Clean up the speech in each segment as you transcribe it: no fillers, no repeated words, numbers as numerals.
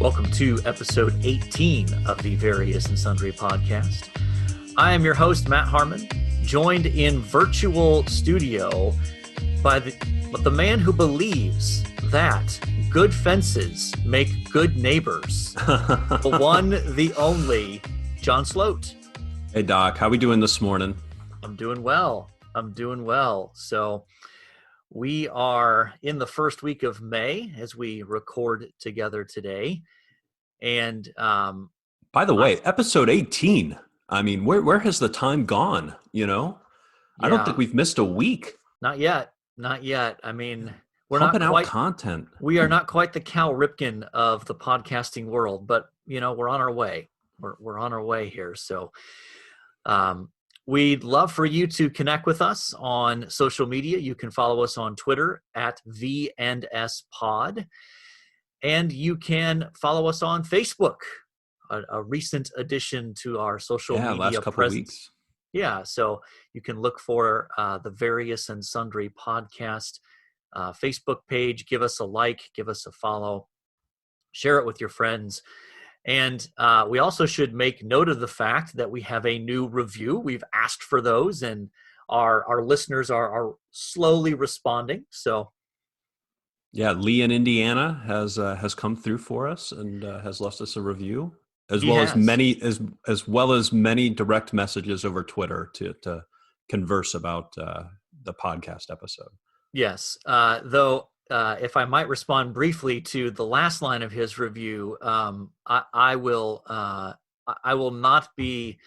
Welcome to episode 18 of the Various and Sundry podcast. I am your host, Matt Harmon, joined in virtual studio by the man who believes that good fences make good neighbors. The one, the only, John Sloat. Hey, Doc. How we doing this morning? I'm doing well. So we are in the first week of May as we record together today. And by the way, episode 18. I mean, where has the time gone? You know, I don't think we've missed a week. Not yet. I mean, we're pumping not quite out content. We are not quite the Cal Ripken of the podcasting world, but we're on our way. We're on our way here. So we'd love for you to connect with us on social media. You can follow us on Twitter at V&S and you can follow us on Facebook, a recent addition to our social media last couple presence. Weeks. Yeah, so you can look for the Various and Sundry podcast Facebook page. Give us a like, give us a follow, share it with your friends. And we also should make note of the fact that we have a new review. We've asked for those, and our listeners are slowly responding. So, yeah, Lee in Indiana has come through for us and has left us a review, as well as many direct messages over Twitter to converse about the podcast episode. Yes, though. If I might respond briefly to the last line of his review, I will not be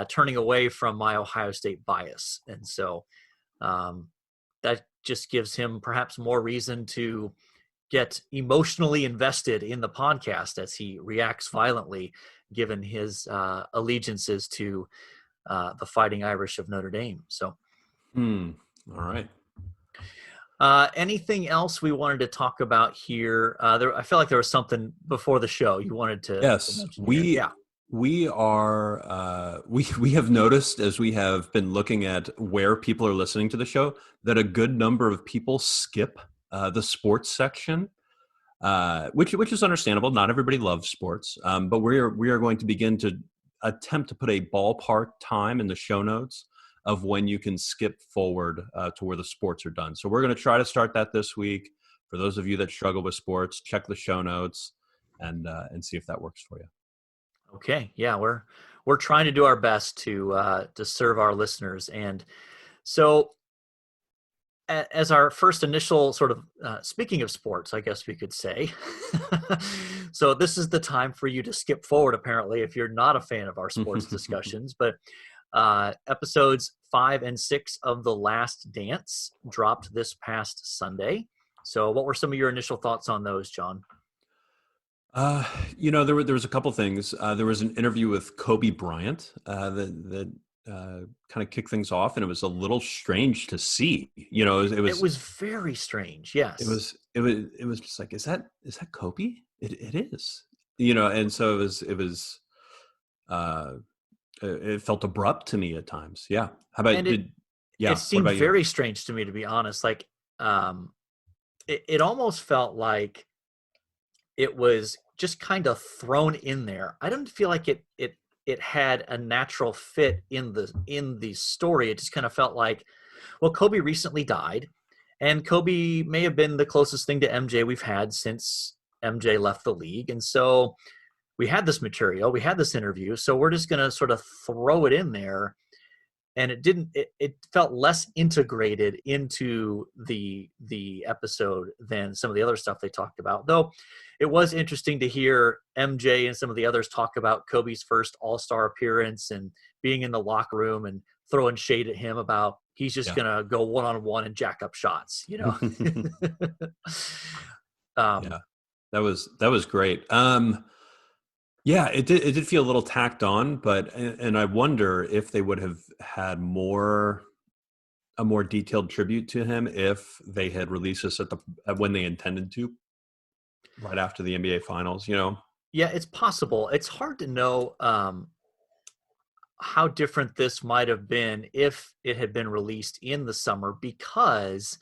turning away from my Ohio State bias, and so that just gives him perhaps more reason to get emotionally invested in the podcast as he reacts violently, given his allegiances to the Fighting Irish of Notre Dame. So, all right. Anything else we wanted to talk about here? I feel like there was something before the show you wanted to. Yes, we have noticed, as we have been looking at where people are listening to the show, that a good number of people skip the sports section, which is understandable. Not everybody loves sports, but we are going to begin to attempt to put a ballpark time in the show notes of when you can skip forward to where the sports are done. So we're going to try to start that this week. For those of you that struggle with sports, check the show notes and see if that works for you. Okay, yeah, we're trying to do our best to serve our listeners, and so as our first initial sort of speaking of sports, I guess we could say. So this is the time for you to skip forward. Apparently, if you're not a fan of our sports discussions, but. Episodes 5 and 6 of The Last Dance dropped this past Sunday. So what were some of your initial thoughts on those, John? There was a couple things. There was an interview with Kobe Bryant that kind of kicked things off, and it was a little strange to see. It was very strange. Yes, it was just like, is that Kobe? It is. And so it was. It felt abrupt to me at times. Yeah. How about it seemed very strange to me, to be honest. Like, it almost felt like it was just kind of thrown in there. I didn't feel like it had a natural fit in the story. It just kind of felt like, well, Kobe recently died, and Kobe may have been the closest thing to MJ we've had since MJ left the league, and so. We had this material, we had this interview, so we're just going to sort of throw it in there. And it felt less integrated into the episode than some of the other stuff they talked about. Though it was interesting to hear MJ and some of the others talk about Kobe's first All-Star appearance and being in the locker room and throwing shade at him about he's just going to go one-on-one and jack up shots, Yeah, that was great. Yeah, it did feel a little tacked on, and I wonder if they would have had a more detailed tribute to him if they had released this when they intended to, right after the NBA Finals. Yeah, it's possible. It's hard to know how different this might have been if it had been released in the summer, because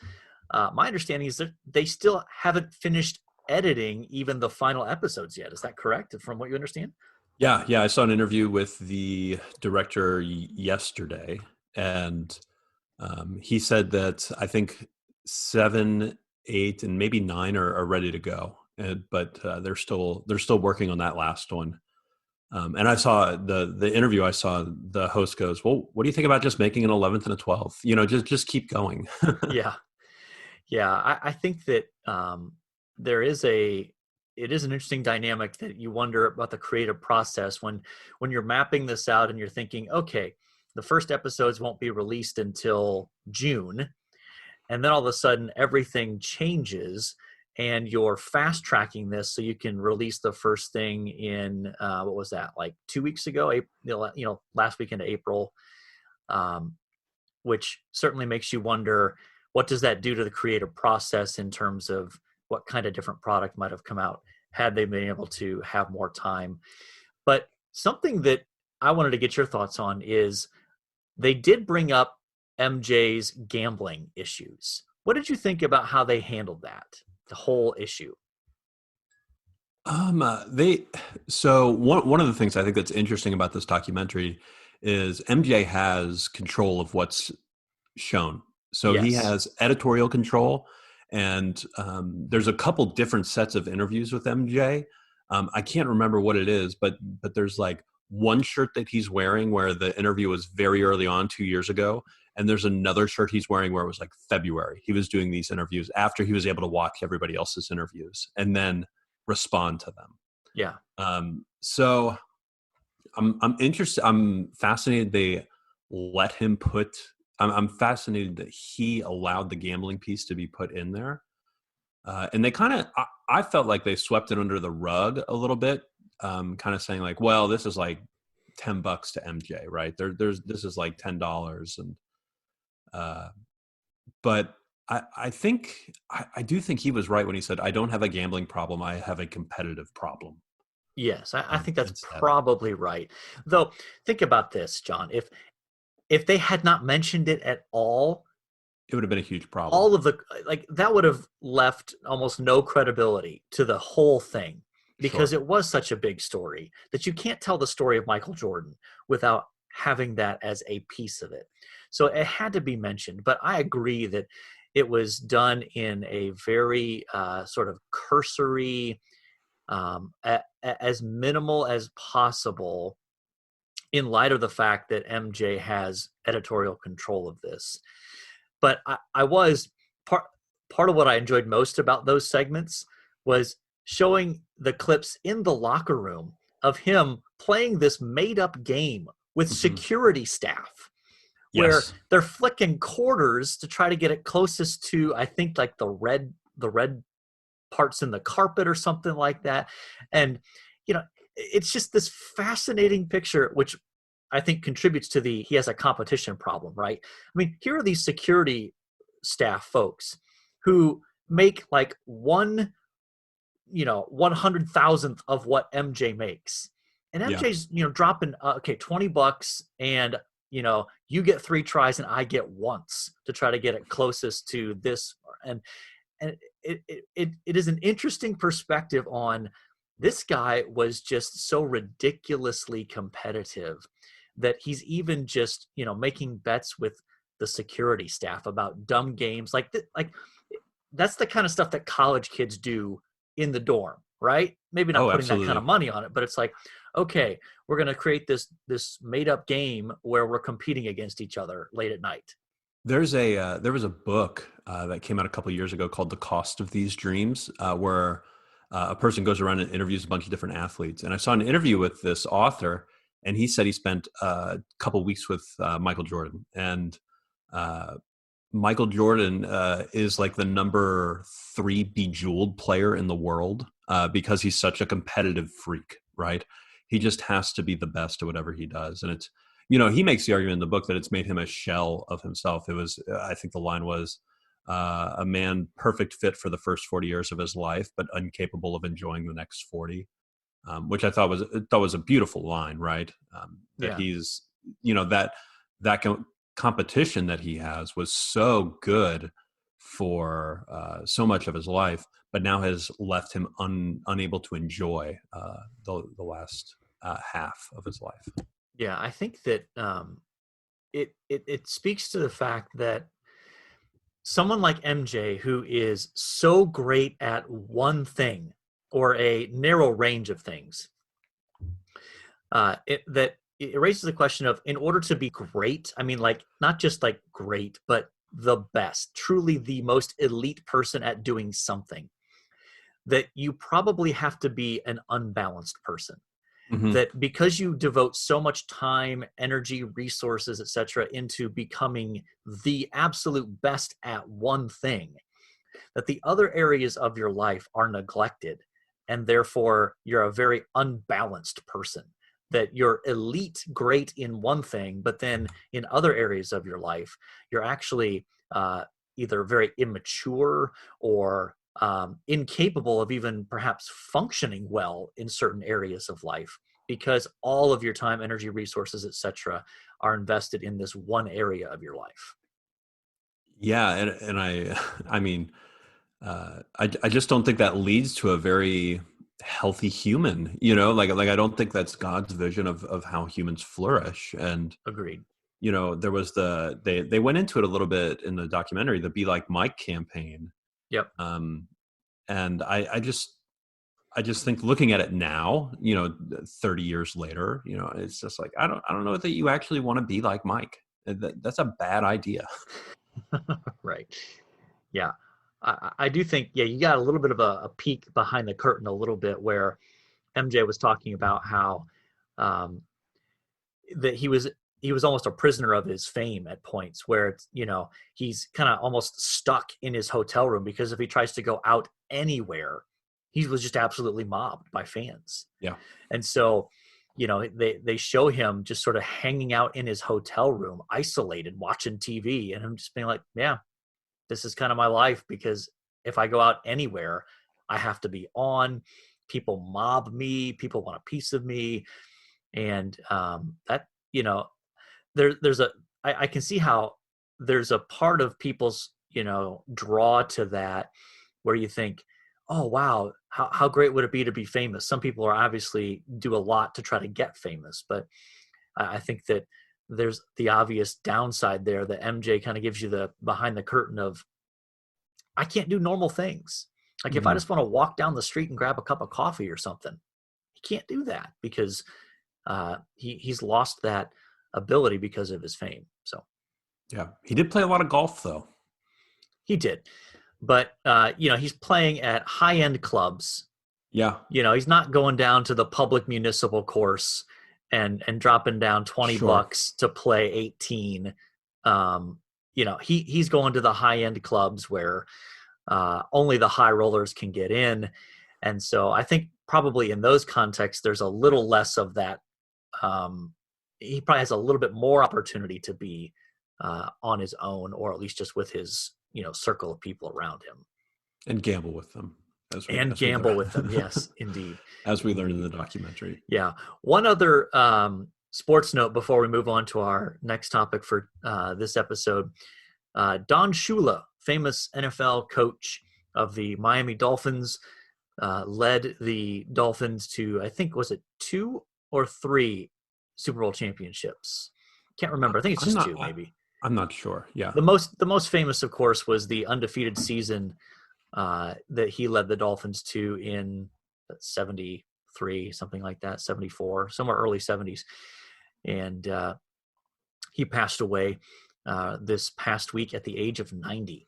my understanding is that they still haven't finished editing even the final episodes yet. Is that correct, from what you understand? Yeah. I saw an interview with the director yesterday, and he said that I think 7, 8, and maybe 9 are ready to go, but they're still working on that last one. And I saw the interview. I saw the host goes, "Well, what do you think about just making an 11th and a 12th? Just keep going." Yeah. Yeah, I think that there is it is an interesting dynamic that you wonder about the creative process when you're mapping this out and you're thinking, okay, the first episodes won't be released until June, and then all of a sudden everything changes, and you're fast tracking this so you can release the first thing in what was that, like 2 weeks ago, last weekend of April, um, which certainly makes you wonder, what does that do to the creative process in terms of what kind of different product might have come out had they been able to have more time. But something that I wanted to get your thoughts on is they did bring up MJ's gambling issues. What did you think about how they handled that, the whole issue? They so one of the things I think that's interesting about this documentary is MJ has control of what's shown. So he Yes. has editorial control, and there's a couple different sets of interviews with MJ. I can't remember what it is, but there's like one shirt that he's wearing where the interview was very early on 2 years ago, and there's another shirt he's wearing where it was like February. He was doing these interviews after he was able to watch everybody else's interviews and then respond to them. Yeah. So I'm interested. I'm fascinated they let him put. I'm fascinated that he allowed the gambling piece to be put in there, and they kind of. I felt like they swept it under the rug a little bit, kind of saying like, "Well, this is like $10 to MJ, right? This is like $10," and but I think I do think he was right when he said, "I don't have a gambling problem. I have a competitive problem." Yes, I think that's Instead, probably right. Though, think about this, John. If they had not mentioned it at it would have been a huge problem. all of the like that would have left almost no credibility to the whole thing, because Sure. it was such a big story that you can't tell the story of Michael Jordan without having that as a piece of it. So it had to be mentioned. But I agree that it was done in a very sort of cursory, as minimal as possible, in light of the fact that MJ has editorial control of this. But I was part of what I enjoyed most about those segments was showing the clips in the locker room of him playing this made up game with Hmm. security staff, where Yes. they're flicking quarters to try to get it closest to, I think, like the red parts in the carpet or something like that. And it's just this fascinating picture, which I think contributes to he has a competition problem, right? I mean, here are these security staff folks who make like 100,000th of what MJ makes. And Yeah. MJ's, dropping, okay, $20, and, you get 3 tries and I get once to try to get it closest to this. And it is an interesting perspective on, this guy was just so ridiculously competitive that he's even just making bets with the security staff about dumb games like that's the kind of stuff that college kids do in the dorm, right? Maybe not Oh, putting that kind of absolutely. money on it, but it's like, okay, we're going to create this made up game where we're competing against each other late at night. There was a book that came out a couple of years ago called "The Cost of These Dreams," where a person goes around and interviews a bunch of different athletes. And I saw an interview with this author, and he said he spent a couple weeks with Michael Jordan, and uh, Michael Jordan is like the number 3 bejeweled player in the world because he's such a competitive freak, right? He just has to be the best at whatever he does. And it's, he makes the argument in the book that it's made him a shell of himself. It was, I think the line was, a man perfect fit for the first 40 years of his life, but incapable of enjoying the next 40, which I thought was a beautiful line, right? That Yeah. he's, that competition that he has was so good for so much of his life, but now has left him unable to enjoy the last half of his life. Yeah, I think that it speaks to the fact that someone like MJ, who is so great at one thing or a narrow range of things, it raises the question of, in order to be great, I mean, like, not just like great, but the best, truly the most elite person at doing something, that you probably have to be an unbalanced person. Mm-hmm. That because you devote so much time, energy, resources, etc., into becoming the absolute best at one thing, that the other areas of your life are neglected, and therefore you're a very unbalanced person. That you're elite, great in one thing, but then in other areas of your life, you're actually either very immature or incapable of even perhaps functioning well in certain areas of life, because all of your time, energy, resources, etc., are invested in this one area of your life. Yeah, and I mean, I just don't think that leads to a very healthy human. Like I don't think that's God's vision of how humans flourish. And Agreed. there was they went into it a little bit in the documentary, the Be Like Mike campaign. Yep. And I just think, looking at it now, 30 years later, it's just like, I don't know that you actually want to be like Mike. That's a bad idea. Right. Yeah. I do think, yeah, you got a little bit of a peek behind the curtain a little bit, where MJ was talking about how um, that he was almost a prisoner of his fame at points, where it's, he's kind of almost stuck in his hotel room, because if he tries to go out anywhere, he was just absolutely mobbed by fans. Yeah. And so, they show him just sort of hanging out in his hotel room, isolated, watching TV, and him just being like, yeah, this is kind of my life, because if I go out anywhere, I have to be on. People mob me. People want a piece of me. And that, there's I can see how there's a part of people's, draw to that, where you think, oh, wow, how great would it be to be famous? Some people are obviously do a lot to try to get famous, but I think that there's the obvious downside there, that MJ kind of gives you the behind the curtain of, I can't do normal things. Like, if I Mm-hmm. just want to walk down the street and grab a cup of coffee or something, he can't do that, because he's lost that ability because of his fame. So Yeah. He did play a lot of golf, though. he did, but he's playing at high-end clubs. Yeah. He's not going down to the public municipal course and dropping down 20 Sure. bucks to play 18. He's going to the high-end clubs where only the high rollers can get in. And so I think probably in those contexts, there's a little less of that. He probably has a little bit more opportunity to be on his own, or at least just with his, circle of people around him. And gamble with them. Gamble with them. Yes, indeed. As we learned in the documentary. Yeah. One other sports note before we move on to our next topic for this episode. Don Shula, famous NFL coach of the Miami Dolphins, led the Dolphins to, I think, was it 2 or 3 Super Bowl championships? Can't remember. I think it's just 2, maybe. I'm not sure. Yeah. The most famous, of course, was the undefeated season that he led the Dolphins to in 73, something like that, 74, somewhere early 70s. And he passed away this past week at the age of 90.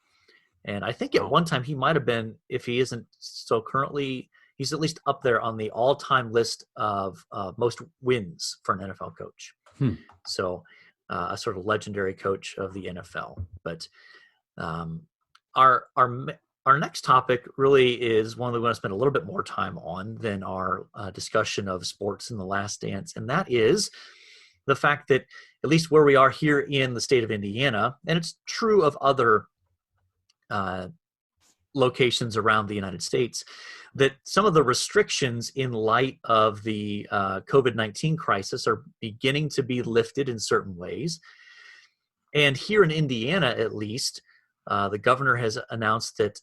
And I think at one time he might have been, if he isn't so currently, he's at least up there on the all-time list of most wins for an NFL coach. So a sort of legendary coach of the NFL. But our next topic really is one we want to spend a little bit more time on than our discussion of sports in The Last Dance, and that is the fact that, at least where we are here in the state of Indiana, and it's true of other locations around the United States, that some of the restrictions in light of the COVID-19 crisis are beginning to be lifted in certain ways. And here in Indiana, at least, the governor has announced that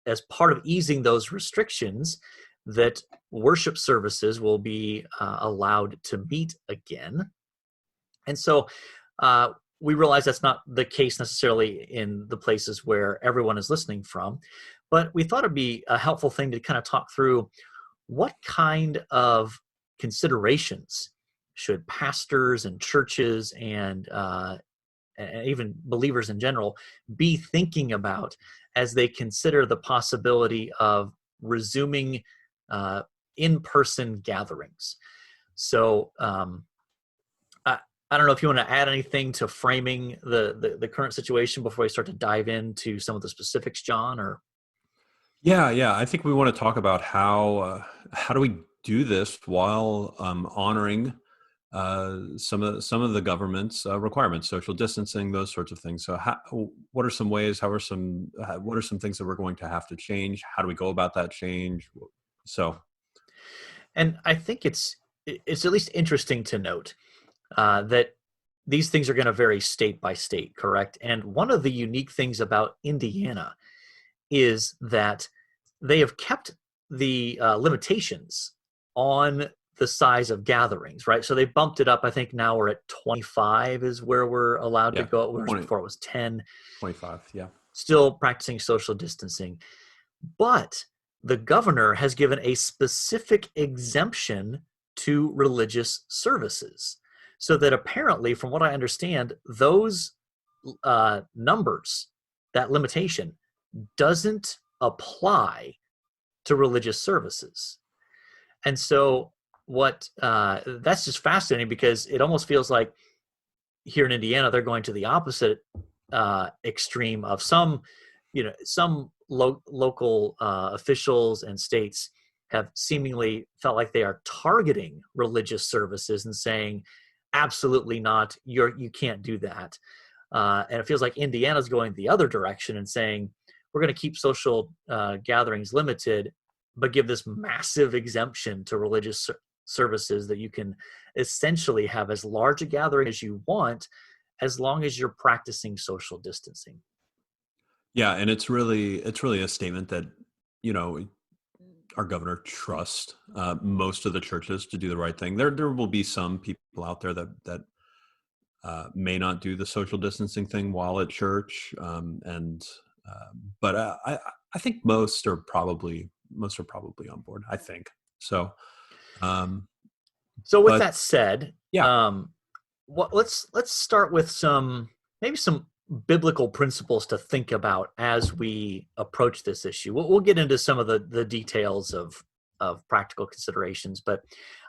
as part of easing those restrictions, that worship services will be allowed to meet again. And so we realize that's not the case necessarily in the places where everyone is listening from, but we thought it'd be a helpful thing to kind of talk through what kind of considerations should pastors and churches and even believers in general be thinking about as they consider the possibility of resuming in-person gatherings. So I don't know if you want to add anything to framing the current situation before we start to dive into some of the specifics, John, or? Yeah. I think we want to talk about how do we do this while honoring some of the government's requirements, social distancing, those sorts of things. So, what are some ways? What are some things that we're going to have to change? How do we go about that change? So, and I think it's at least interesting to note that these things are going to vary state by state, correct? And one of the unique things about Indiana is that they have kept the limitations on the size of gatherings, right? So they bumped it up. I think now we're at 25 is where we're allowed to go. Whereas before it was 10. 25, yeah. Still practicing social distancing. But the governor has given a specific exemption to religious services. So that apparently, from what I understand, those numbers, that limitation, doesn't apply to religious services. And so that's just fascinating, because it almost feels like here in Indiana, they're going to the opposite extreme of some local officials and states have seemingly felt like they are targeting religious services and saying, absolutely not, you can't do that. And it feels like Indiana's going the other direction and saying, we're going to keep social gatherings limited, but give this massive exemption to religious services that you can essentially have as large a gathering as you want, as long as you're practicing social distancing. Yeah, and it's really a statement that, our governor trusts most of the churches to do the right thing. There will be some people out there that may not do the social distancing thing while at church, but I think most are probably on board, I think. So with that said, yeah. Let's start with some biblical principles to think about as we approach this issue. We'll get into some of the details of practical considerations, but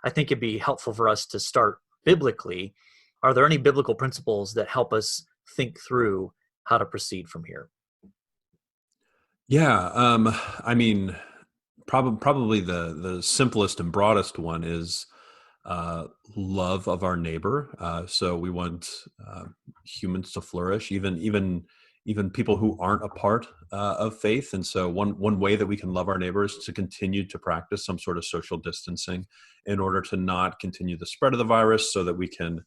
I think it'd be helpful for us to start biblically. Are there any biblical principles that help us think through how to proceed from here? Yeah, I mean, probably the simplest and broadest one is love of our neighbor. So we want humans to flourish, even people who aren't a part of faith. And so one way that we can love our neighbor is to continue to practice some sort of social distancing in order to not continue the spread of the virus, so that we can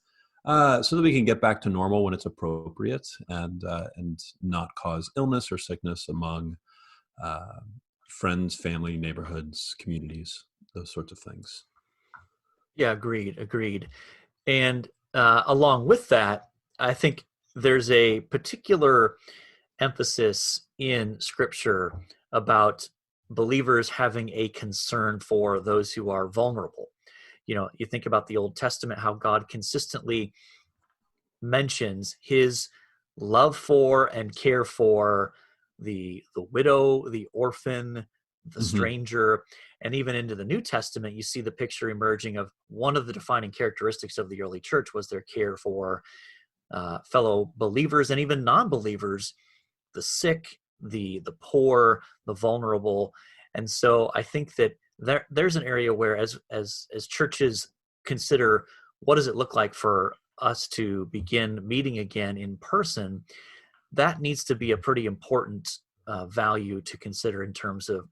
get back to normal when it's appropriate, and not cause illness or sickness among friends, family, neighborhoods, communities, those sorts of things. Yeah, agreed. And along with that, I think there's a particular emphasis in Scripture about believers having a concern for those who are vulnerable. You think about the Old Testament, how God consistently mentions his love for and care for the widow, the orphan, the stranger. And even into the New Testament, you see the picture emerging of one of the defining characteristics of the early church was their care for fellow believers and even non-believers, the sick, the poor, the vulnerable. And so I think that there's an area where as churches consider what does it look like for us to begin meeting again in person, that needs to be a pretty important value to consider in terms of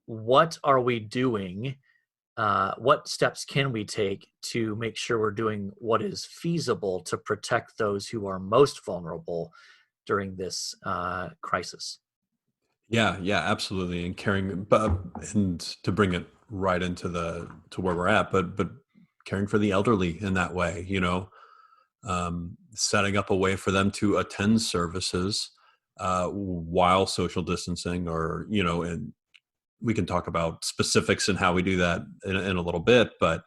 what are we doing, what steps can we take to make sure we're doing what is feasible to protect those who are most vulnerable during this crisis. Yeah, absolutely. And caring, and to bring it right into to where we're at, but caring for the elderly in that way, setting up a way for them to attend services while social distancing, or, and we can talk about specifics and how we do that in a little bit, but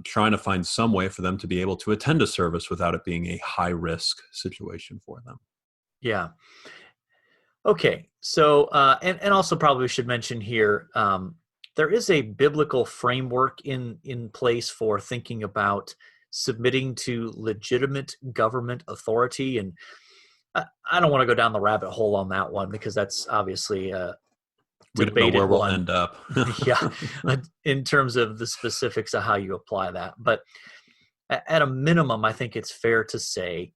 trying to find some way for them to be able to attend a service without it being a high risk situation for them. Yeah. Okay. So, and also probably should mention here, there is a biblical framework in place for thinking about submitting to legitimate government authority. And I don't want to go down the rabbit hole on that one, because that's obviously we don't know where we'll end up. Yeah, in terms of the specifics of how you apply that. But at a minimum, I think it's fair to say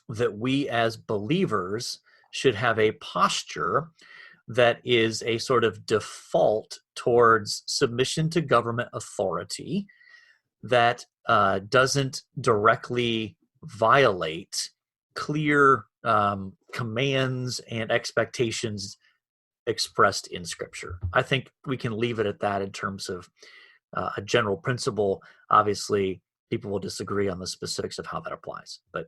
that we as believers should have a posture that is a sort of default towards submission to government authority that doesn't directly violate clear commands and expectations expressed in Scripture. I think we can leave it at that in terms of a general principle. Obviously, people will disagree on the specifics of how that applies. But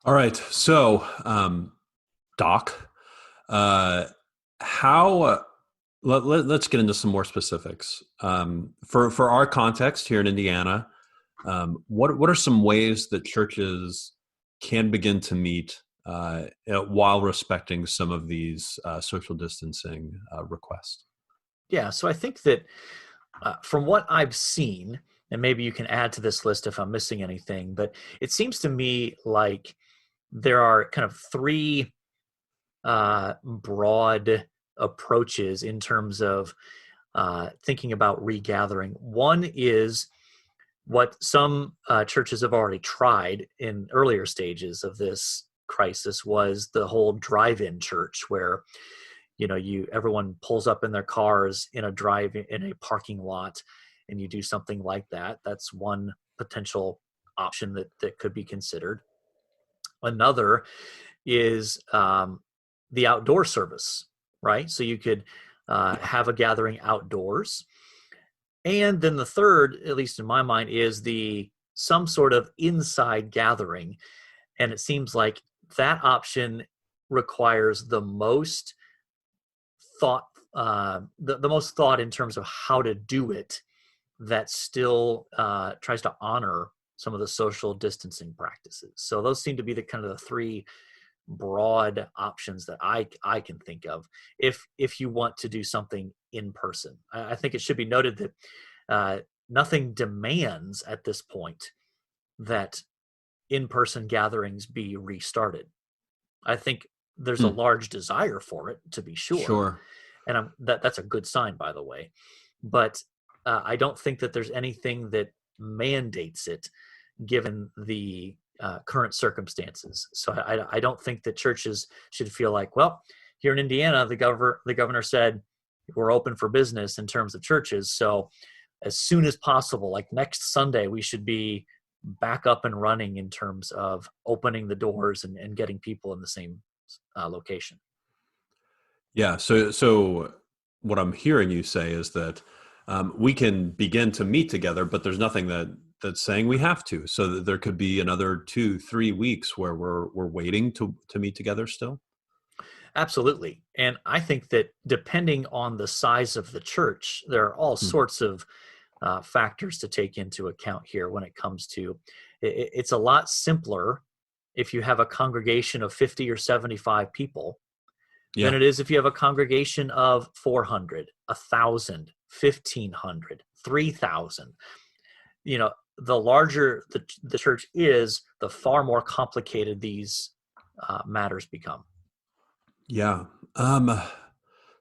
all right, so Doc, how? Let's get into some more specifics. For our context here in Indiana, what are some ways that churches can begin to meet while respecting some of these social distancing requests? Yeah, so I think that from what I've seen, and maybe you can add to this list if I'm missing anything, but it seems to me like there are kind of three broad approaches in terms of thinking about regathering. One is what some churches have already tried in earlier stages of this crisis, was the whole drive-in church, where everyone pulls up in their cars in a parking lot, and you do something like that. That's one potential option that could be considered. Another is the outdoor service, right? So you could have a gathering outdoors. And then the third, at least in my mind, is some sort of inside gathering. And it seems like that option requires the most thought, the most thought in terms of how to do it, that still tries to honor some of the social distancing practices. So those seem to be the kind of the three broad options that I can think of if you want to do something in person. I think it should be noted that nothing demands at this point that in-person gatherings be restarted. I think there's a large desire for it, to be sure. Sure. And that's a good sign, by the way. But I don't think that there's anything that mandates it, given the current circumstances. So I don't think that churches should feel like, well, here in Indiana, the governor said we're open for business in terms of churches. So as soon as possible, like next Sunday, we should be back up and running in terms of opening the doors and getting people in the same location. Yeah. So what I'm hearing you say is that we can begin to meet together, but there's nothing that's saying we have to. So that there could be another 2-3 weeks where we're waiting to meet together still. Absolutely. And I think that depending on the size of the church, there are all sorts of factors to take into account here when it comes to it's a lot simpler if you have a congregation of 50 or 75 people than it is if you have a congregation of 400, 1,000, 1,500, 3,000. The larger the church is, the far more complicated these matters become. Yeah.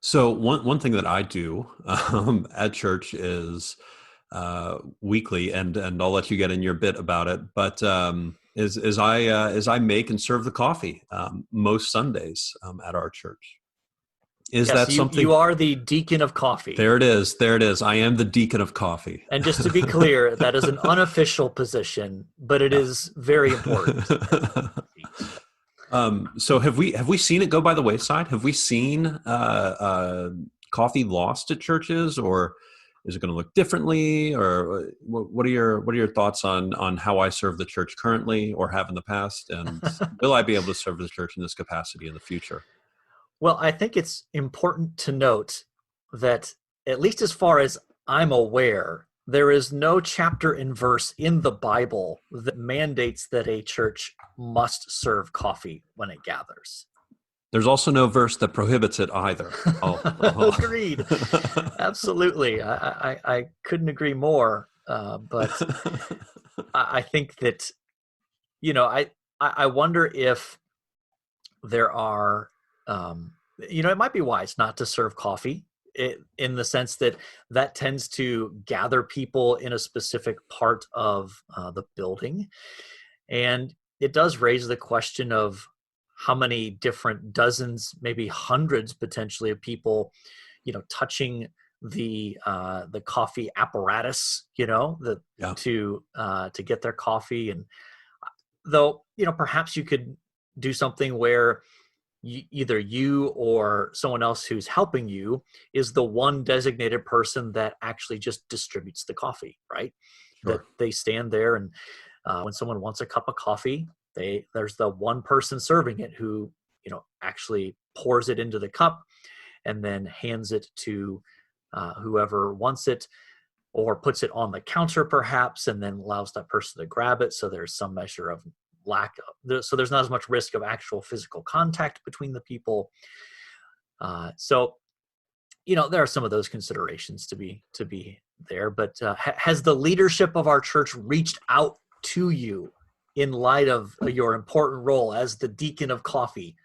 So one thing that I do at church is weekly, and I'll let you get in your bit about it, but is I make and serve the coffee most Sundays at our church. Is that something? You are the deacon of coffee. There it is. I am the deacon of coffee. And just to be clear, that is an unofficial position, but it is very important. So have we seen it go by the wayside? Have we seen coffee lost at churches, or is it going to look differently? Or what are your thoughts on how I serve the church currently or have in the past, and will I be able to serve the church in this capacity in the future? Well, I think it's important to note that, at least as far as I'm aware, there is no chapter and verse in the Bible that mandates that a church must serve coffee when it gathers. There's also no verse that prohibits it either. Agreed. Absolutely. I couldn't agree more. But I think that, I wonder if there are, it might be wise not to serve coffee, in the sense that tends to gather people in a specific part of the building. And it does raise the question of how many different dozens, maybe hundreds potentially, of people, touching the coffee apparatus, Yeah. to get their coffee. And though, perhaps you could do something where either you or someone else who's helping you is the one designated person that actually just distributes the coffee, right? Sure. That they stand there, and when someone wants a cup of coffee, there's the one person serving it who, actually pours it into the cup and then hands it to whoever wants it, or puts it on the counter perhaps, and then allows that person to grab it. So there's some measure of so there's not as much risk of actual physical contact between the people. So there are some of those considerations to be there. But has the leadership of our church reached out to you in light of your important role as the deacon of coffee?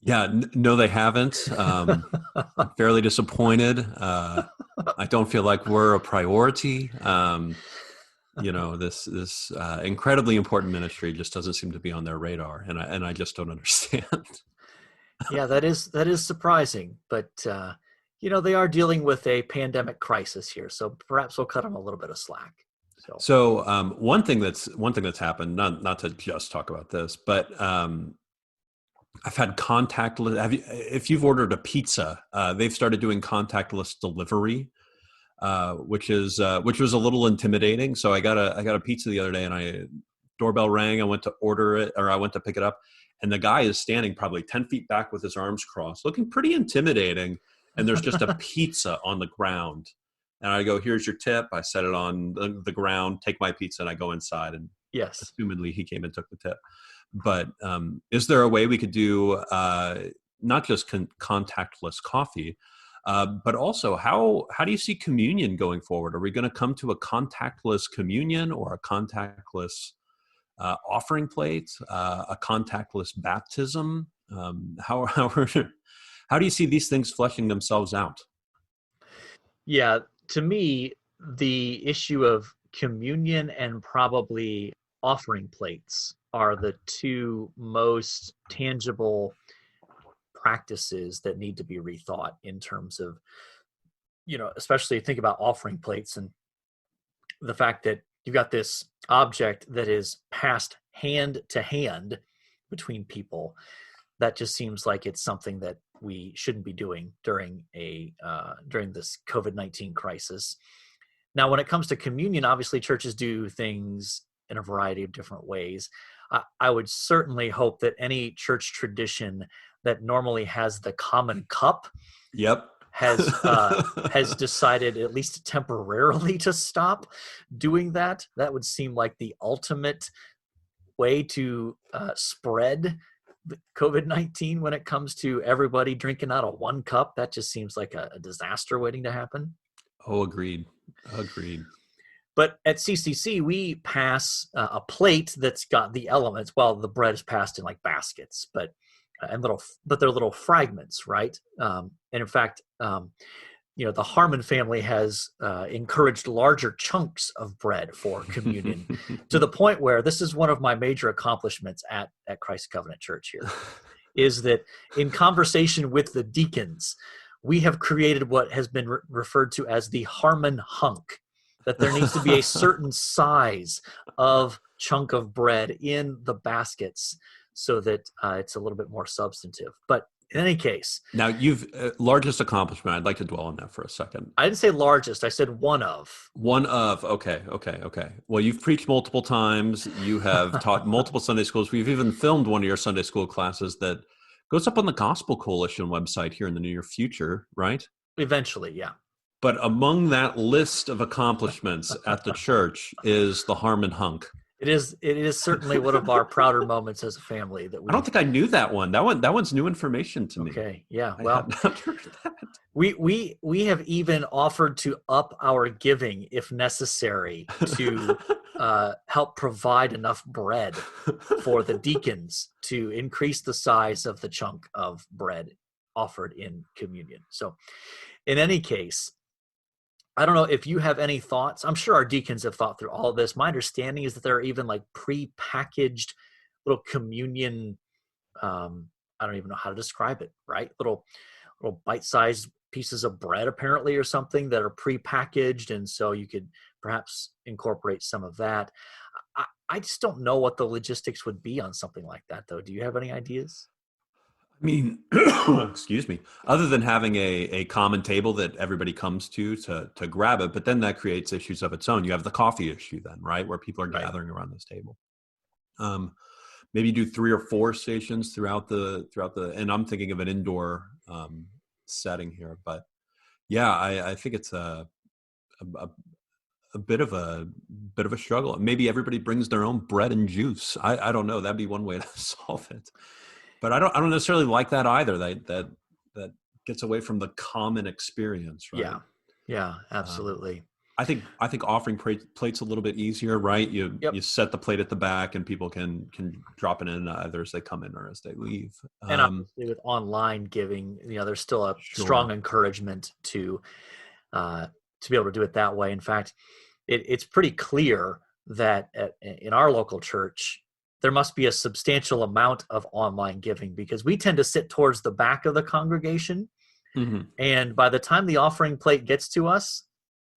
Yeah, no, they haven't. I'm fairly disappointed. I don't feel like we're a priority. This incredibly important ministry just doesn't seem to be on their radar, and I just don't understand. Yeah, that is surprising, but they are dealing with a pandemic crisis here, so perhaps we'll cut them a little bit of slack. So one thing that's happened, not to just talk about this, but I've had contactless. If you've ordered a pizza, they've started doing contactless delivery. Which was a little intimidating. So I got a pizza the other day, and doorbell rang. I went to order it, or I went to pick it up, and the guy is standing probably 10 feet back with his arms crossed, looking pretty intimidating. And there's just a pizza on the ground. And I go, "Here's your tip." I set it on the ground, take my pizza, and I go inside. And yes, assumedly he came and took the tip. But is there a way we could do not just contactless coffee, but also how do you see communion going forward? Are we going to come to a contactless communion, or a contactless offering plate, a contactless baptism? How do you see these things fleshing themselves out? Yeah, to me, the issue of communion and probably offering plates are the two most tangible practices that need to be rethought in terms of, especially think about offering plates and the fact that you've got this object that is passed hand to hand between people. That just seems like it's something that we shouldn't be doing during this COVID-19 crisis. Now, when it comes to communion, obviously churches do things in a variety of different ways. I would certainly hope that any church tradition that normally has the common cup Yep. has decided, at least temporarily, to stop doing that. That would seem like the ultimate way to spread COVID-19 when it comes to everybody drinking out of one cup. That just seems like a disaster waiting to happen. Oh, agreed. But at CCC, we pass a plate that's got the elements. Well, the bread is passed in like baskets, but they're little fragments, right? And in fact, the Harmon family has encouraged larger chunks of bread for communion to the point where this is one of my major accomplishments at Christ Covenant Church here, is that in conversation with the deacons, we have created what has been referred to as the Harmon hunk, that there needs to be a certain size of chunk of bread in the baskets so that it's a little bit more substantive. But in any case, now you've largest accomplishment. I'd like to dwell on that for a second. I didn't say largest. I said one of. One of. Okay. Well, you've preached multiple times. You have taught multiple Sunday schools. We've even filmed one of your Sunday school classes that goes up on the Gospel Coalition website here in the near future, right? Eventually, yeah. But among that list of accomplishments at the church is the Harmon Hunk. It is certainly one of our prouder moments as a family that we. I don't think I knew that one. That one's new information to me. Okay, yeah. Well, I had not heard that. We have even offered to up our giving if necessary to help provide enough bread for the deacons to increase the size of the chunk of bread offered in communion. So, in any case, I don't know if you have any thoughts. I'm sure our deacons have thought through all of this. My understanding is that there are even like pre-packaged little communion. I don't even know how to describe it, right? Little bite-sized pieces of bread apparently or something that are pre-packaged. And so you could perhaps incorporate some of that. I just don't know what the logistics would be on something like that, though. Do you have any ideas? I mean, excuse me, other than having a common table that everybody comes to grab it, but then that creates issues of its own. You have the coffee issue then, right? Where people are gathering around this table. Maybe do 3 or 4 stations throughout the, and I'm thinking of an indoor setting here, but yeah, I think it's a bit of a struggle. Maybe everybody brings their own bread and juice. I don't know. That'd be one way to solve it. But I don't necessarily like that either. That gets away from the common experience, right? Yeah, absolutely. I think offering plates a little bit easier, right? You set the plate at the back, and people can drop it in either as they come in or as they leave. And obviously, with online giving, there's still a strong encouragement to be able to do it that way. In fact, it's pretty clear that in our local church, there must be a substantial amount of online giving because we tend to sit towards the back of the congregation. Mm-hmm. And by the time the offering plate gets to us,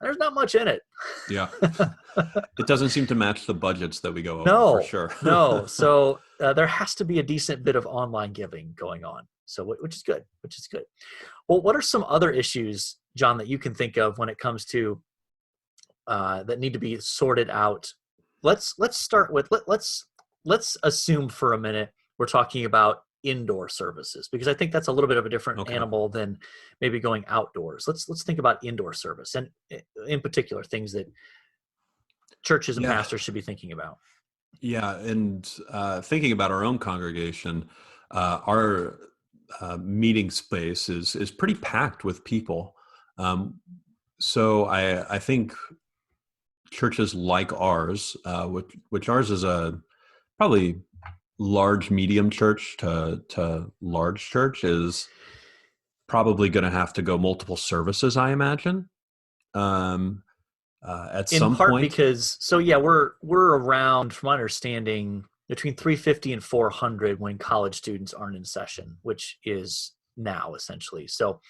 there's not much in it. Yeah. It doesn't seem to match the budgets that we go over, for sure. No. So there has to be a decent bit of online giving going on. So which is good. Well, what are some other issues, John, that you can think of when it comes to that need to be sorted out? Let's start with let's assume for a minute we're talking about indoor services, because I think that's a little bit of a different animal than maybe going outdoors. Let's think about indoor service, and in particular things that churches and pastors should be thinking about. Yeah, and thinking about our own congregation, our meeting space is pretty packed with people. So I think churches like ours, which ours is a probably large medium church to large church, is probably going to have to go multiple services, I imagine. At some point, because we're around, from my understanding, between 350 and 400 when college students aren't in session, which is now essentially. So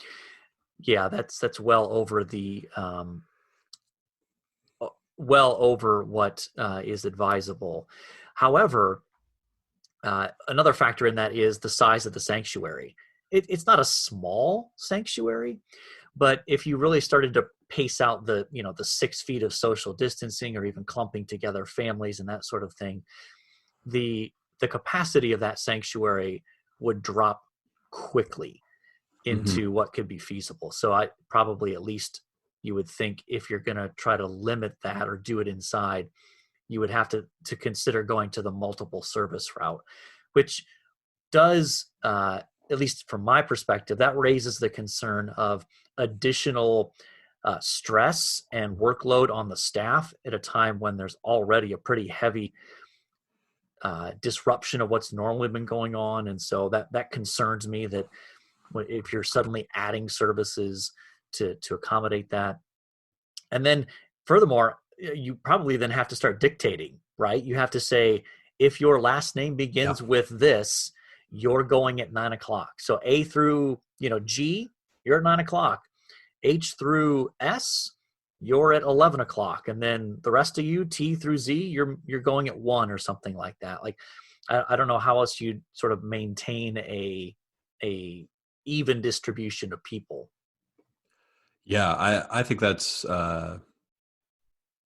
yeah, that's well over the what is advisable. However, another factor in that is the size of the sanctuary. It's not a small sanctuary, but if you really started to pace out the 6 feet of social distancing or even clumping together families and that sort of thing, the capacity of that sanctuary would drop quickly into what could be feasible. So I probably, at least you would think, if you're going to try to limit that or do it inside, you would have to consider going to the multiple service route, which does, at least from my perspective, that raises the concern of additional stress and workload on the staff at a time when there's already a pretty heavy disruption of what's normally been going on. And so that concerns me, that if you're suddenly adding services to accommodate that. And then furthermore, you probably then have to start dictating, right? You have to say, if your last name begins with this, you're going at 9:00. So A through G, you're at 9:00. H through S, you're at 11:00. And then the rest of you, T through Z, you're going at 1 or something like that. Like, I don't know how else you'd sort of maintain a even distribution of people. Yeah, I think that's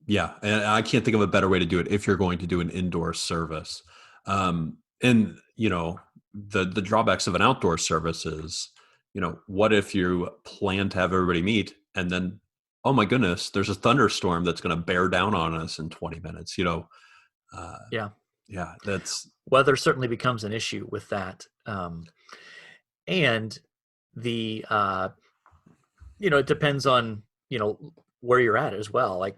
yeah, and I can't think of a better way to do it if you're going to do an indoor service. And the drawbacks of an outdoor service is, what if you plan to have everybody meet and then, oh my goodness, there's a thunderstorm that's going to bear down on us in 20 minutes. Yeah. Yeah, that's Weather certainly becomes an issue with that. And the it depends on where you're at as well. Like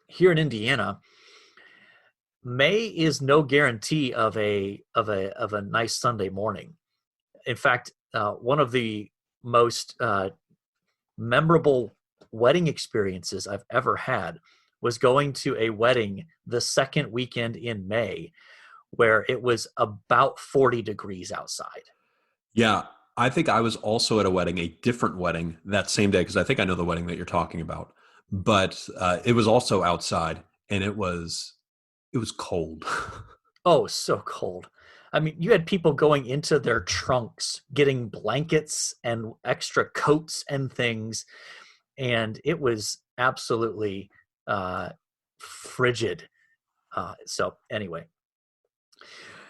here in Indiana, May is no guarantee of a nice Sunday morning. In fact, one of the most memorable wedding experiences I've ever had was going to a wedding the second weekend in May, where it was about 40 degrees outside. yeah. I think I was also at a different wedding that same day, because I think I know the wedding that you're talking about. But it was also outside, and it was cold. Oh, so cold. I mean, you had people going into their trunks, getting blankets and extra coats and things, and it was absolutely frigid. So anyway,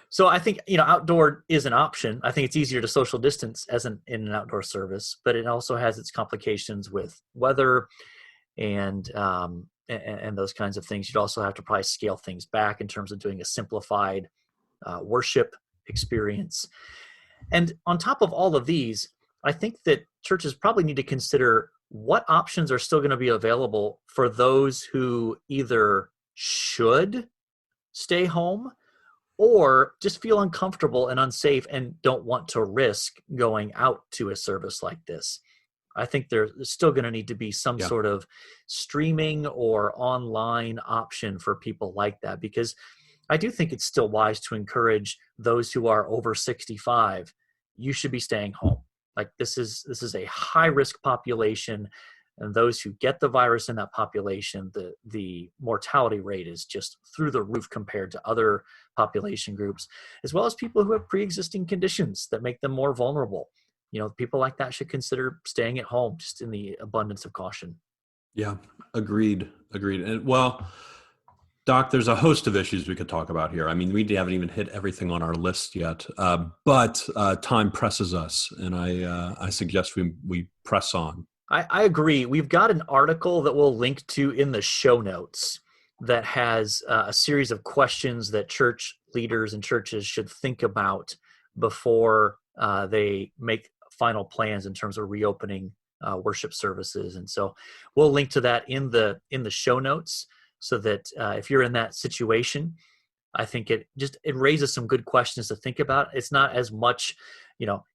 so I think outdoor is an option. I think it's easier to social distance in an outdoor service, but it also has its complications with weather and those kinds of things. You'd also have to probably scale things back in terms of doing a simplified worship experience. And on top of all of these, I think that churches probably need to consider what options are still going to be available for those who either should stay home or just feel uncomfortable and unsafe and don't want to risk going out to a service like this. I think there's still going to need to be some sort of streaming or online option for people like that, because I do think it's still wise to encourage those who are over 65. You should be staying home. Like this is a high risk population, and those who get the virus in that population, the mortality rate is just through the roof compared to other population groups, as well as people who have pre-existing conditions that make them more vulnerable. People like that should consider staying at home just in the abundance of caution. Yeah, agreed. And well, Doc, there's a host of issues we could talk about here. I mean, we haven't even hit everything on our list yet, but time presses us, and I suggest we press on. I agree. We've got an article that we'll link to in the show notes that has a series of questions that church leaders and churches should think about before they make final plans in terms of reopening worship services. And so we'll link to that in the show notes, so that if you're in that situation, I think it raises some good questions to think about. It's not as much,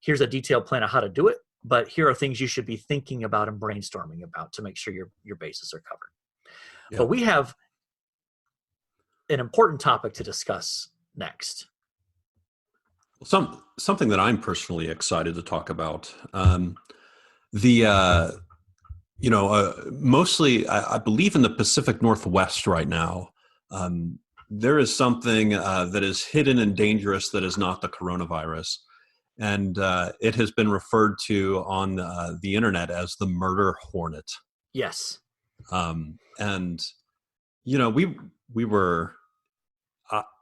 here's a detailed plan of how to do it, but here are things you should be thinking about and brainstorming about to make sure your bases are covered. Yep. But we have an important topic to discuss next. Something that I'm personally excited to talk about. Mostly, I believe in the Pacific Northwest right now, there is something that is hidden and dangerous that is not the coronavirus. And it has been referred to on the internet as the murder hornet. Yes. And, we were,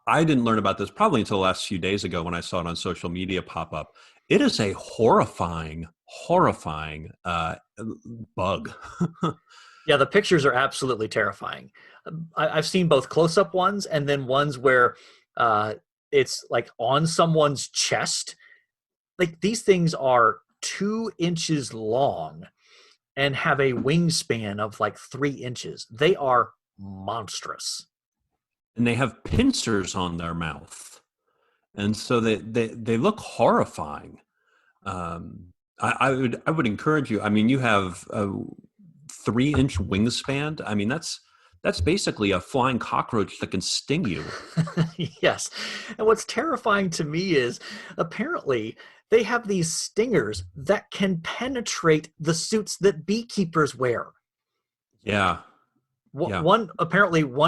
I didn't learn about this probably until the last few days ago when I saw it on social media pop up. It is a horrifying bug. Yeah, the pictures are absolutely terrifying. I've seen both close-up ones and then ones where it's like on someone's chest. Like these things are 2 inches long and have a wingspan of like 3 inches. They are monstrous. And they have pincers on their mouth. And so they look horrifying. I would encourage you. I mean, you have a 3-inch wingspan. I mean, that's basically a flying cockroach that can sting you. Yes. And what's terrifying to me is apparently they have these stingers that can penetrate the suits that beekeepers wear. Yeah. One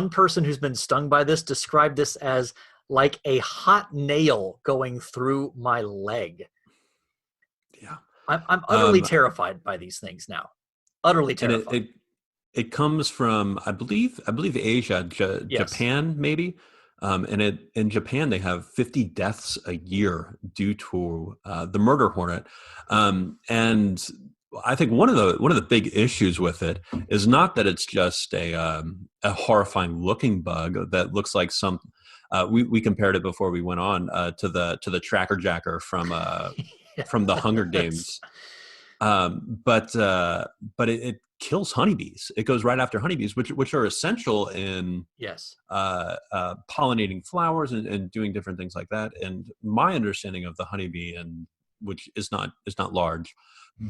person who's been stung by this described this as like a hot nail going through my leg. Yeah. I'm utterly terrified by these things now. Utterly terrified. And it comes from, I believe Asia, Yes. Japan, maybe. And in Japan, they have 50 deaths a year due to the murder hornet. And I think one of the big issues with it is not that it's just a horrifying looking bug that looks like some. We compared it before we went on to the tracker jacker from the Hunger Games. But it kills honeybees. It goes right after honeybees, which are essential in pollinating flowers and doing different things like that. And my understanding of the honeybee, and which is not large,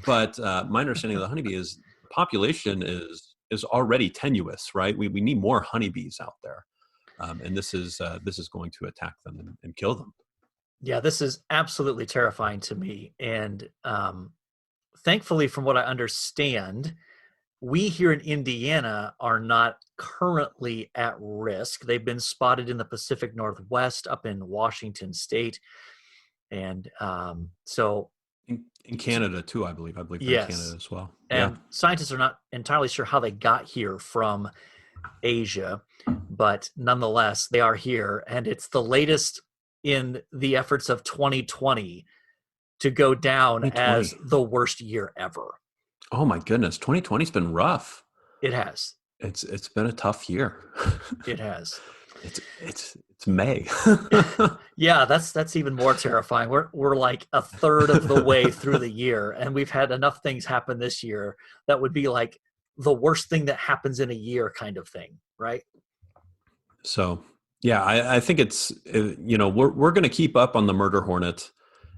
but my understanding of the honeybee is the population is already tenuous, right? We need more honeybees out there, and this is going to attack them and kill them. Yeah, this is absolutely terrifying to me, and thankfully, from what I understand, we here in Indiana are not currently at risk. They've been spotted in the Pacific Northwest, up in Washington State, and so in Canada too, I believe. Yes. In Canada as well. And scientists are not entirely sure how they got here from Asia, but nonetheless, they are here, and it's the latest in the efforts of 2020 to go down as the worst year ever. Oh my goodness, 2020's been rough. It has. It's been a tough year. It has. It's May. Yeah, that's even more terrifying. We're like a third of the way through the year, and we've had enough things happen this year that would be like the worst thing that happens in a year kind of thing, right? So yeah, I think it's we're going to keep up on the murder hornet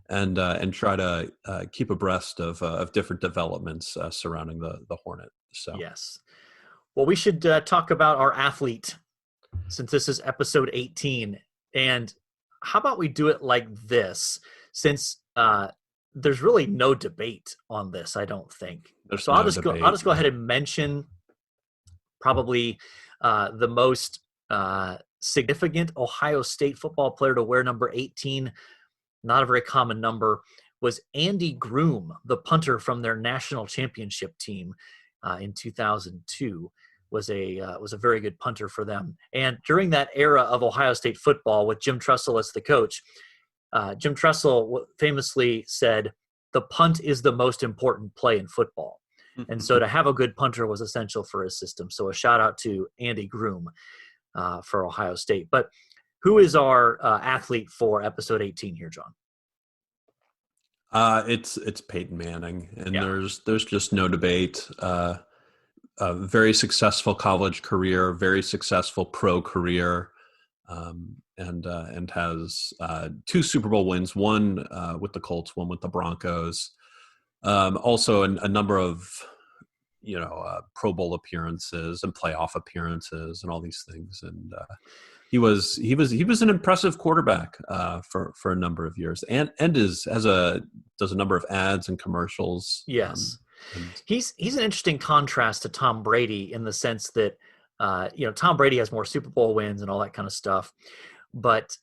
and try to keep abreast of different developments surrounding the hornet. So yes, well, we should talk about our athlete since this is episode 18, and how about we do it like this? Since there's really no debate on this, I don't think. I'll just go ahead and mention probably the most significant Ohio State football player to wear number 18. Not a very common number, was Andy Groom, the punter from their national championship team in 2002. Was a very good punter for them. And during that era of Ohio State football with Jim Tressel as the coach, Jim Tressel famously said, "The punt is the most important play in football." And so to have a good punter was essential for his system. So a shout out to Andy Groom for Ohio State. But who is our athlete for episode 18 here, John? It's Peyton Manning, and there's just no debate. A very successful college career, very successful pro career, and has 2 Super Bowl wins, one with the Colts, one with the Broncos. Also a number of Pro Bowl appearances and playoff appearances and all these things. And he was an impressive quarterback for a number of years, and does a number of ads and commercials. Yes. He's an interesting contrast to Tom Brady in the sense that Tom Brady has more Super Bowl wins and all that kind of stuff, but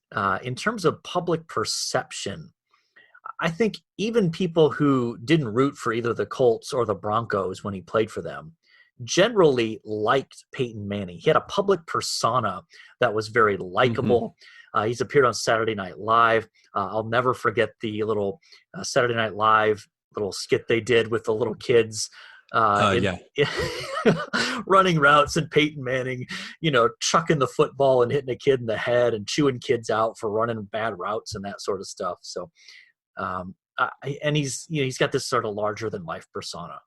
in terms of public perception, I think even people who didn't root for either the Colts or the Broncos when he played for them generally liked Peyton Manning. He had a public persona that was very likable. He's appeared on Saturday Night Live. I'll never forget the little Saturday Night Live little skit they did with the little kids running routes, and Peyton Manning, chucking the football and hitting a kid in the head and chewing kids out for running bad routes and that sort of stuff. So, and he's got this sort of larger than life persona.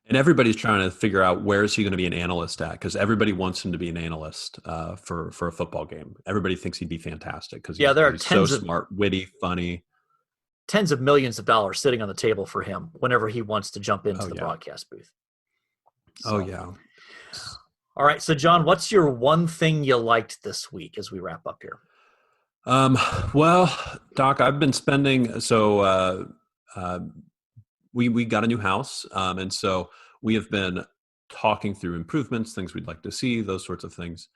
And everybody's trying to figure out where is he going to be an analyst at, because everybody wants him to be an analyst for a football game. Everybody thinks he'd be fantastic because he's so smart, witty, funny. Tens of millions of dollars sitting on the table for him whenever he wants to jump into the broadcast booth. So. Oh, yeah. All right. So, John, what's your one thing you liked this week as we wrap up here? Well, Doc, I've been spending, we got a new house. And so we have been talking through improvements, things we'd like to see, those sorts of things.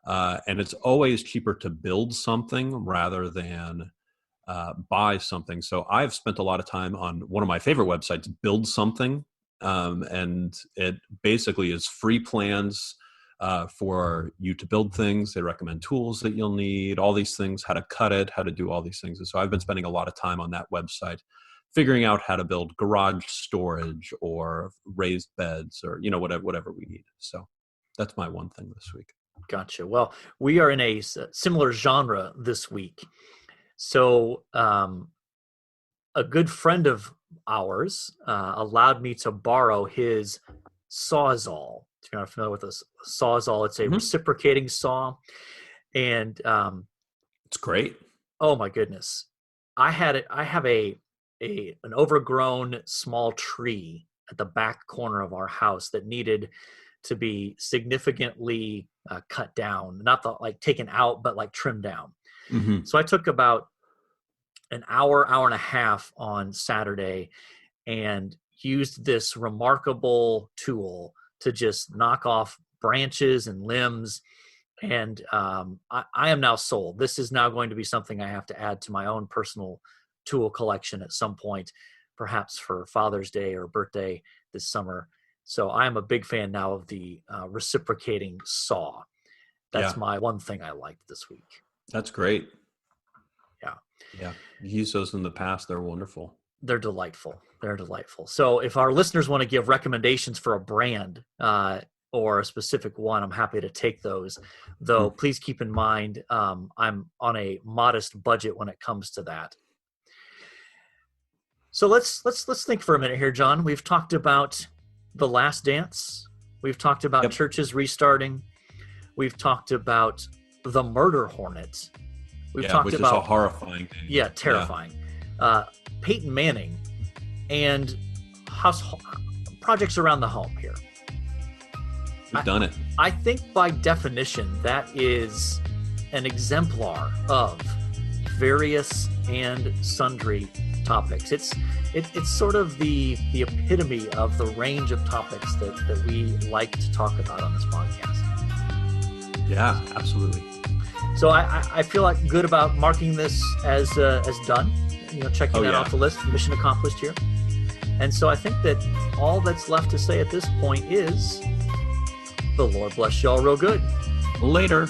And it's always cheaper to build something rather than buy something. So I've spent a lot of time on one of my favorite websites, Build Something. And it basically is free plans for you to build things. They recommend tools that you'll need, all these things, how to cut it, how to do all these things. And so I've been spending a lot of time on that website, figuring out how to build garage storage or raised beds or, whatever we need. So that's my one thing this week. Gotcha. Well, we are in a similar genre this week. So a good friend of ours allowed me to borrow his Sawzall. If you're not familiar with a Sawzall, it's a reciprocating saw. And it's great. Oh my goodness. I have an overgrown small tree at the back corner of our house that needed to be significantly cut down, not taken out, but trimmed down. Mm-hmm. So I took about an hour and a half on Saturday and used this remarkable tool to just knock off branches and limbs. And I am now sold. This is now going to be something I have to add to my own personal tool collection at some point, perhaps for Father's Day or birthday this summer. So I am a big fan now of the reciprocating saw. That's my one thing I liked this week. That's great. Yeah. You used those in the past. They're wonderful. They're delightful. So if our listeners want to give recommendations for a brand or a specific one, I'm happy to take those. Though please keep in mind, I'm on a modest budget when it comes to that. So let's think for a minute here, John. We've talked about The Last Dance. We've talked about churches restarting. We've talked about the murder hornet. We've talked which about is a horrifying thing. Yeah, terrifying. Yeah. Peyton Manning and projects around the home here. We've done it. I think by definition that is an exemplar of various and sundry topics. It's sort of the epitome of the range of topics that we like to talk about on this podcast. Yeah, absolutely. So I feel good about marking this as done. Checking that off the list. Mission accomplished here. And so I think that all that's left to say at this point is, the Lord bless y'all real good. Later.